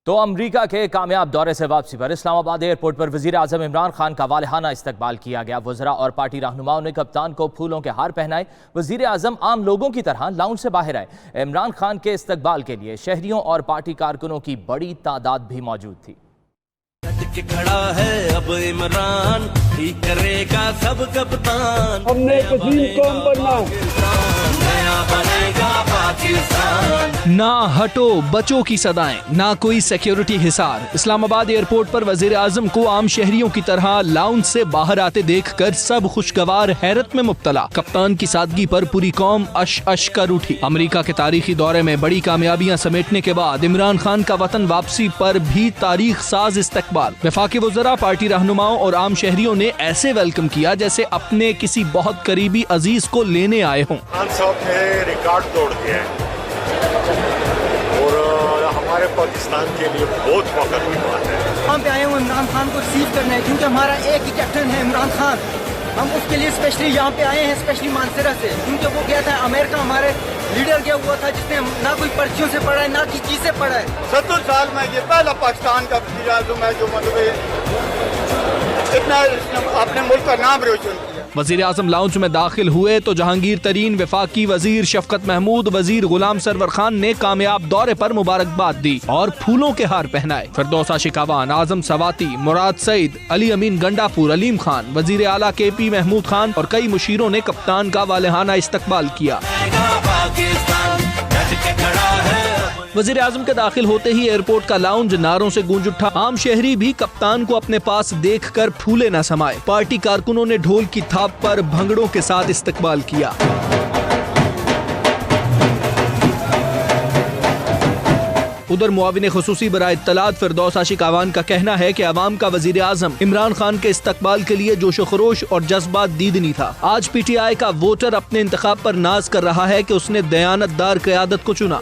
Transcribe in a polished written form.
तो अमरीका के कामयाब दौरे से वापसी पर इस्लामाबाद एयरपोर्ट पर वजीर आजम इमरान खान का वालिहाना इस्तकबाल किया गया। वज़रा और पार्टी रहनुमाओं ने कप्तान को फूलों के हार पहनाए। वजीर आजम आम लोगों की तरह लाउंज से बाहर आए। इमरान खान के इस्तकबाल के लिए शहरियों और पार्टी कारकुनों की बड़ी तादाद भी मौजूद थी। खड़ा है अब इमरान, ठीक करेगा सब कप्तान। हमने एक अजीम कौम बनना, नया बनेगा पाकिस्तान। ना हटो बचो की सदाएं, ना कोई सिक्योरिटी हिसार। इस्लामाबाद एयरपोर्ट पर वजीर आजम को आम शहरियों की तरह लाउंज से बाहर आते देखकर सब खुशगवार हैरत में मुब्तला। कप्तान की सादगी पर पूरी कौम अश अश कर उठी। अमरीका के तारीखी दौरे में बड़ी कामयाबियां समेटने के बाद इमरान खान का वतन वापसी पर भी तारीख साज इस्तकबाल। वफाकी वज़रा, पार्टी रहनुमाओं और आम शहरियों ने ऐसे वेलकम किया जैसे अपने किसी बहुत करीबी अजीज को लेने आए हों। खान साहब ने रिकॉर्ड तोड़ दिया है और हमारे पाकिस्तान के लिए बहुत फख्र की बात है। हम पे आए हुए इमरान खान को रिसीव करने, क्योंकि हमारा एक ही कैप्टन है इमरान खान। हम उसके लिए स्पेशली यहाँ पे आए हैं, स्पेशली मानसरा से, क्योंकि वो गया था अमेरिका। हमारे लीडर गया हुआ था जिसने ना कोई पर्चियों से पढ़ा है ना किसी चीज से पढ़ा है। 70 साल में ये पहला पाकिस्तान का वज़ीर आज़म है जो मतलब इतना अपने मुल्क का नाम रोशन किया। वजीर आजम लाउंज में दाखिल हुए तो जहांगीर तरीन, वफाकी वजीर शफकत महमूद, वजीर गुलाम सरवर खान ने कामयाब दौरे पर मुबारकबाद दी और फूलों के हार पहनाए। फिरदौसा शिकावान, आजम सवाती, मुराद सईद, अली अमीन गंडापुर, अलीम खान, वजीर आला KP महमूद खान और कई मुशीरों ने कप्तान का वालिहाना इस्तकबाल किया। वजीर आजम के दाखिल होते ही एयरपोर्ट का लाउंज नारों से गूंज उठा। आम शहरी भी कप्तान को अपने पास देखकर फूले न समाये। पार्टी कारकुनों ने ढोल की थाप पर भंगड़ों के साथ इस्तकबाल किया। उधर मुआविन खुसूसी बराए इत्तलात फिरदौसा शिकावान का कहना है कि अवाम का वजीर आजम इमरान खान के इस्तकबाल के लिए जोश खरोश और जज्बा दीदनी था। आज PTI का वोटर अपने इंतखाब पर नाज कर रहा है कि उसने दयानतदार क़यादत को चुना।